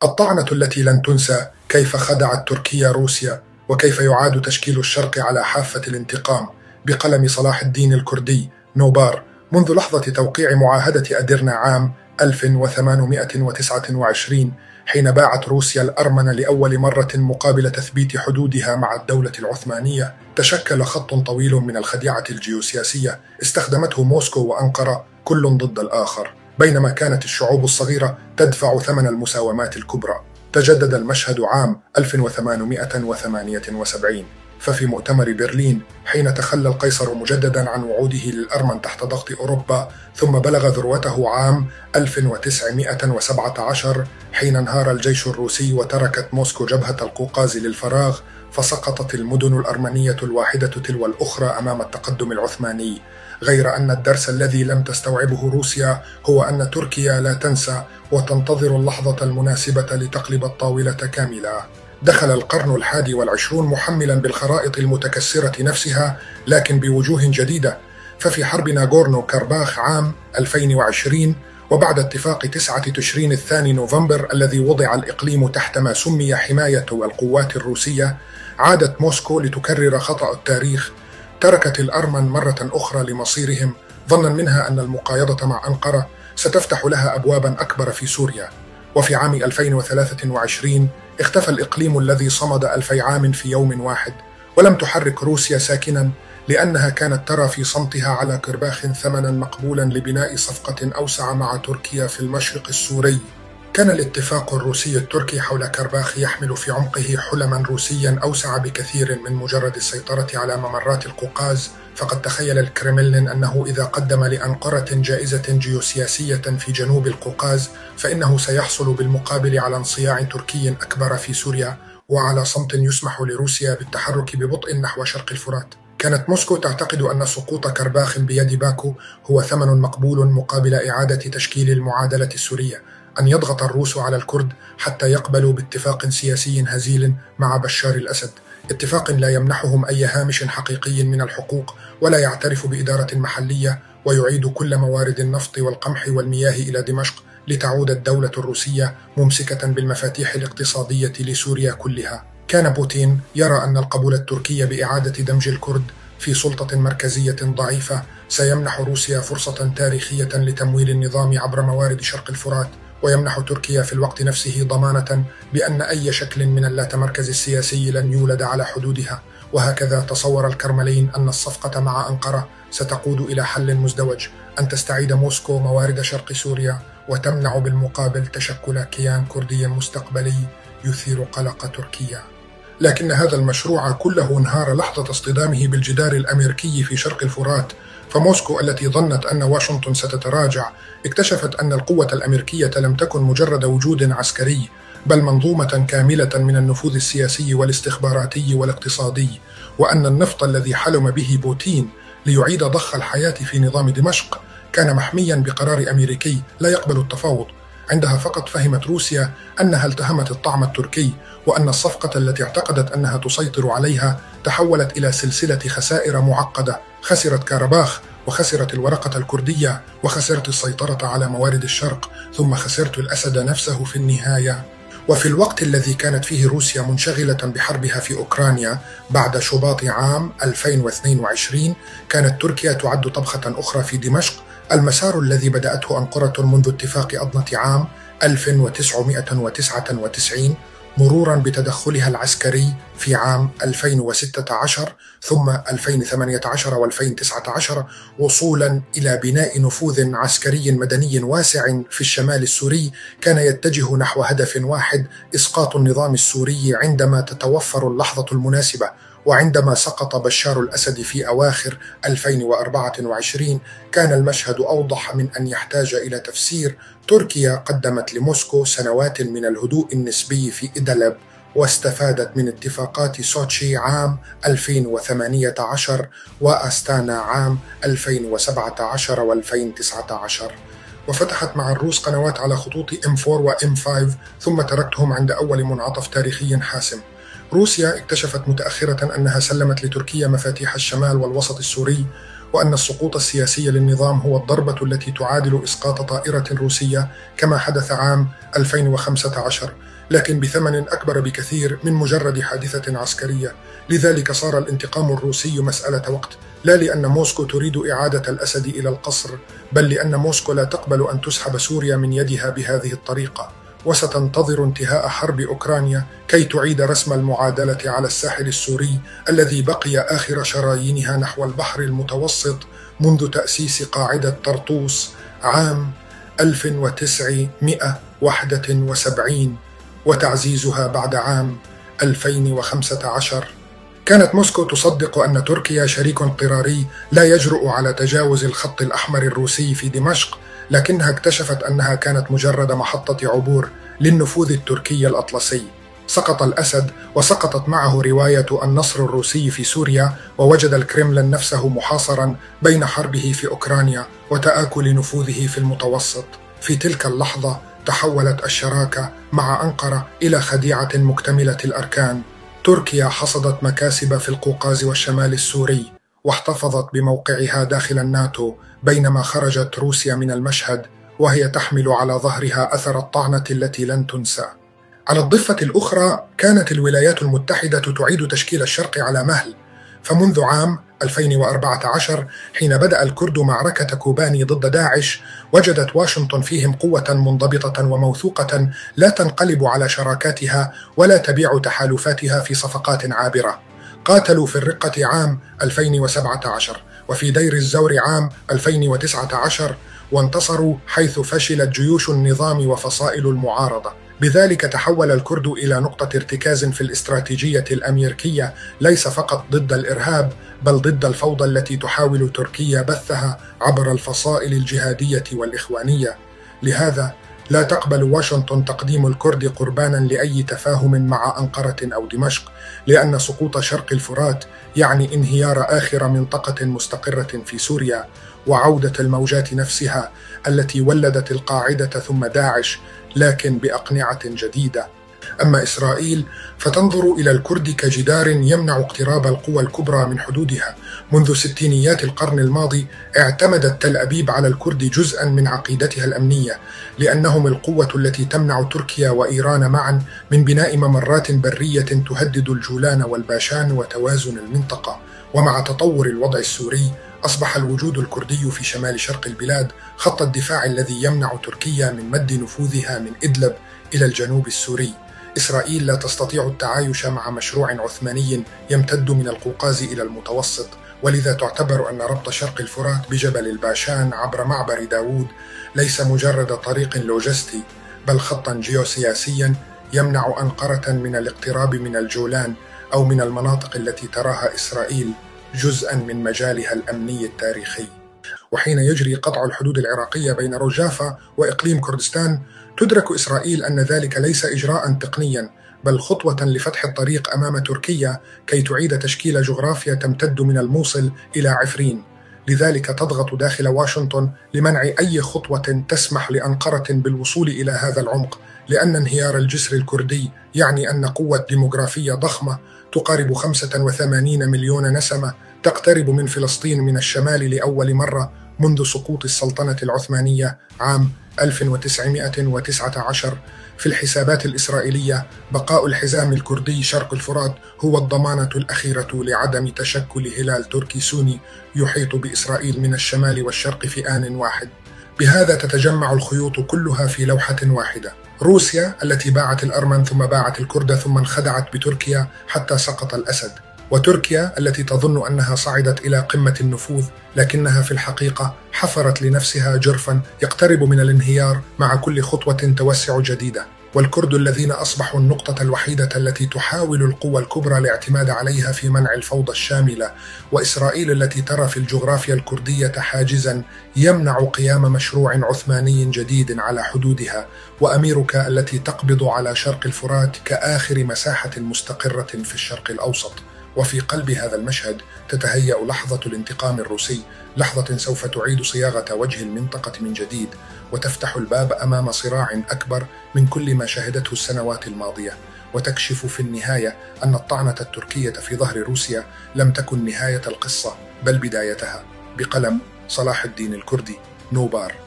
الطعنة التي لن تنسى، كيف خدعت تركيا روسيا، وكيف يعاد تشكيل الشرق على حافة الانتقام بقلم صلاح الدين الكردي نوبار منذ لحظة توقيع معاهدة أديرنا عام 1829، حين باعت روسيا الأرمن لأول مرة مقابل تثبيت حدودها مع الدولة العثمانية. تشكل خط طويل من الخديعة الجيوسياسية استخدمته موسكو وأنقرة كل ضد الآخر، بينما كانت الشعوب الصغيرة تدفع ثمن المساومات الكبرى. تجدد المشهد عام 1878، ففي مؤتمر برلين حين تخلى القيصر مجددا عن وعوده للأرمن تحت ضغط أوروبا، ثم بلغ ذروته عام 1917 حين انهار الجيش الروسي وتركت موسكو جبهة القوقاز للفراغ، فسقطت المدن الأرمنية الواحدة تلو الأخرى أمام التقدم العثماني. غير أن الدرس الذي لم تستوعبه روسيا هو أن تركيا لا تنسى وتنتظر اللحظة المناسبة لتقلب الطاولة كاملة. دخل القرن 21 محملا بالخرائط المتكسرة نفسها، لكن بوجوه جديدة. ففي حرب ناغورنو كارباخ عام 2020، وبعد اتفاق 9 تشرين الثاني نوفمبر الذي وضع الإقليم تحت ما سمي حماية القوات الروسية، عادت موسكو لتكرر خطأ التاريخ. تركت الأرمن مرة أخرى لمصيرهم، ظنا منها أن المقايضة مع أنقرة ستفتح لها أبوابا أكبر في سوريا. وفي عام 2023 اختفى الإقليم الذي صمد 2000 عام في يوم واحد، ولم تحرك روسيا ساكنا، لأنها كانت ترى في صمتها على كرباخ ثمنا مقبولا لبناء صفقة أوسع مع تركيا في المشرق السوري. كان الاتفاق الروسي التركي حول كرباخ يحمل في عمقه حلما روسيا أوسع بكثير من مجرد السيطرة على ممرات القوقاز. فقد تخيل الكرملين أنه إذا قدم لأنقرة جائزة جيوسياسية في جنوب القوقاز، فإنه سيحصل بالمقابل على انصياع تركي أكبر في سوريا، وعلى صمت يسمح لروسيا بالتحرك ببطء نحو شرق الفرات. كانت موسكو تعتقد أن سقوط كرباخ بيد باكو هو ثمن مقبول مقابل إعادة تشكيل المعادلة السورية، أن يضغط الروس على الكرد حتى يقبلوا باتفاق سياسي هزيل مع بشار الأسد، اتفاق لا يمنحهم أي هامش حقيقي من الحقوق، ولا يعترف بإدارة محلية، ويعيد كل موارد النفط والقمح والمياه إلى دمشق، لتعود الدولة الروسية ممسكة بالمفاتيح الاقتصادية لسوريا كلها. كان بوتين يرى أن القبول التركي بإعادة دمج الكرد في سلطة مركزية ضعيفة سيمنح روسيا فرصة تاريخية لتمويل النظام عبر موارد شرق الفرات، ويمنح تركيا في الوقت نفسه ضمانة بأن أي شكل من اللاتمركز السياسي لن يولد على حدودها. وهكذا تصور الكرملين أن الصفقة مع أنقرة ستقود إلى حل مزدوج، أن تستعيد موسكو موارد شرق سوريا وتمنع بالمقابل تشكل كيان كردي مستقبلي يثير قلق تركيا. لكن هذا المشروع كله انهار لحظة اصطدامه بالجدار الأمريكي في شرق الفرات. فموسكو التي ظنت أن واشنطن ستتراجع، اكتشفت أن القوة الأمريكية لم تكن مجرد وجود عسكري، بل منظومة كاملة من النفوذ السياسي والاستخباراتي والاقتصادي، وأن النفط الذي حلم به بوتين ليعيد ضخ الحياة في نظام دمشق كان محميا بقرار أمريكي لا يقبل التفاوض. عندها فقط فهمت روسيا أنها التهمت الطعم التركي، وأن الصفقة التي اعتقدت أنها تسيطر عليها تحولت إلى سلسلة خسائر معقدة. خسرت كارباخ، وخسرت الورقة الكردية، وخسرت السيطرة على موارد الشرق، ثم خسرت الأسد نفسه في النهاية. وفي الوقت الذي كانت فيه روسيا منشغلة بحربها في أوكرانيا بعد شباط عام 2022، كانت تركيا تعد طبخة أخرى في دمشق، المسار الذي بدأته أنقرة منذ اتفاق أضنة عام 1999، مرورا بتدخلها العسكري في عام 2016 ثم 2018 و2019، وصولا إلى بناء نفوذ عسكري مدني واسع في الشمال السوري كان يتجه نحو هدف واحد: إسقاط النظام السوري عندما تتوفر اللحظة المناسبة. وعندما سقط بشار الأسد في أواخر 2024 كان المشهد أوضح من أن يحتاج إلى تفسير. تركيا قدمت لموسكو سنوات من الهدوء النسبي في إدلب، واستفادت من اتفاقات سوتشي عام 2018 وأستانا عام 2017 و2019، وفتحت مع الروس قنوات على خطوط M4 و M5، ثم تركتهم عند أول منعطف تاريخي حاسم. روسيا اكتشفت متأخرة أنها سلمت لتركيا مفاتيح الشمال والوسط السوري، وأن السقوط السياسي للنظام هو الضربة التي تعادل إسقاط طائرة روسية كما حدث عام 2015، لكن بثمن أكبر بكثير من مجرد حادثة عسكرية. لذلك صار الانتقام الروسي مسألة وقت، لا لأن موسكو تريد إعادة الأسد إلى القصر، بل لأن موسكو لا تقبل أن تسحب سوريا من يدها بهذه الطريقة، وستنتظر انتهاء حرب أوكرانيا كي تعيد رسم المعادلة على الساحل السوري الذي بقي آخر شرايينها نحو البحر المتوسط منذ تأسيس قاعدة طرطوس عام 1971 وتعزيزها بعد عام 2015. كانت موسكو تصدق أن تركيا شريك اضطراري لا يجرؤ على تجاوز الخط الأحمر الروسي في دمشق، لكنها اكتشفت أنها كانت مجرد محطة عبور للنفوذ التركي الأطلسي. سقط الأسد وسقطت معه رواية النصر الروسي في سوريا، ووجد الكرملين نفسه محاصرا بين حربه في أوكرانيا وتآكل نفوذه في المتوسط. في تلك اللحظة تحولت الشراكة مع أنقرة إلى خديعة مكتملة الأركان. تركيا حصدت مكاسب في القوقاز والشمال السوري، واحتفظت بموقعها داخل الناتو، بينما خرجت روسيا من المشهد وهي تحمل على ظهرها أثر الطعنة التي لن تنسى. على الضفة الأخرى كانت الولايات المتحدة تعيد تشكيل الشرق على مهل، فمنذ عام 2014 حين بدأ الكرد معركة كوباني ضد داعش، وجدت واشنطن فيهم قوة منضبطة وموثوقة لا تنقلب على شراكاتها ولا تبيع تحالفاتها في صفقات عابرة. قاتلوا في الرقة عام 2017 وفي دير الزور عام 2019، وانتصروا حيث فشلت جيوش النظام وفصائل المعارضة. بذلك تحول الكرد إلى نقطة ارتكاز في الاستراتيجية الأمريكية، ليس فقط ضد الإرهاب بل ضد الفوضى التي تحاول تركيا بثها عبر الفصائل الجهادية والإخوانية. لهذا لا تقبل واشنطن تقديم الكرد قربانا لأي تفاهم مع أنقرة أو دمشق، لأن سقوط شرق الفرات يعني انهيار آخر منطقة مستقرة في سوريا، وعودة الموجات نفسها التي ولدت القاعدة ثم داعش، لكن بأقنعة جديدة. أما إسرائيل فتنظر إلى الكرد كجدار يمنع اقتراب القوى الكبرى من حدودها. منذ ستينيات القرن الماضي اعتمدت تل أبيب على الكرد جزءا من عقيدتها الأمنية، لأنهم القوة التي تمنع تركيا وإيران معا من بناء ممرات برية تهدد الجولان والباشان وتوازن المنطقة. ومع تطور الوضع السوري أصبح الوجود الكردي في شمال شرق البلاد خط الدفاع الذي يمنع تركيا من مد نفوذها من إدلب إلى الجنوب السوري. إسرائيل لا تستطيع التعايش مع مشروع عثماني يمتد من القوقاز إلى المتوسط، ولذا تعتبر أن ربط شرق الفرات بجبل الباشان عبر معبر داوود ليس مجرد طريق لوجستي، بل خطا جيوسياسيا يمنع أنقرة من الاقتراب من الجولان أو من المناطق التي تراها إسرائيل جزءا من مجالها الأمني التاريخي. وحين يجري قطع الحدود العراقية بين رجافة وإقليم كردستان، تدرك إسرائيل أن ذلك ليس إجراء تقنيا، بل خطوة لفتح الطريق أمام تركيا كي تعيد تشكيل جغرافيا تمتد من الموصل إلى عفرين. لذلك تضغط داخل واشنطن لمنع أي خطوة تسمح لأنقرة بالوصول إلى هذا العمق، لأن انهيار الجسر الكردي يعني أن قوة ديموغرافية ضخمة تقارب 85 مليون نسمة تقترب من فلسطين من الشمال لأول مرة منذ سقوط السلطنة العثمانية عام 1919. في الحسابات الإسرائيلية بقاء الحزام الكردي شرق الفرات هو الضمانة الأخيرة لعدم تشكل هلال تركي سوني يحيط بإسرائيل من الشمال والشرق في آن واحد. بهذا تتجمع الخيوط كلها في لوحة واحدة. روسيا التي باعت الأرمن ثم باعت الكرد ثم انخدعت بتركيا حتى سقط الأسد، وتركيا التي تظن أنها صعدت إلى قمة النفوذ لكنها في الحقيقة حفرت لنفسها جرفا يقترب من الانهيار مع كل خطوة توسع جديدة، والكرد الذين أصبحوا النقطة الوحيدة التي تحاول القوى الكبرى الاعتماد عليها في منع الفوضى الشاملة، وإسرائيل التي ترى في الجغرافيا الكردية حاجزا يمنع قيام مشروع عثماني جديد على حدودها، وأميركا التي تقبض على شرق الفرات كآخر مساحة مستقرة في الشرق الأوسط. وفي قلب هذا المشهد تتهيأ لحظة الانتقام الروسي، لحظة سوف تعيد صياغة وجه المنطقة من جديد، وتفتح الباب أمام صراع أكبر من كل ما شهدته السنوات الماضية، وتكشف في النهاية أن الطعنة التركية في ظهر روسيا لم تكن نهاية القصة بل بدايتها. بقلم صلاح الدين الكردي، نوبار.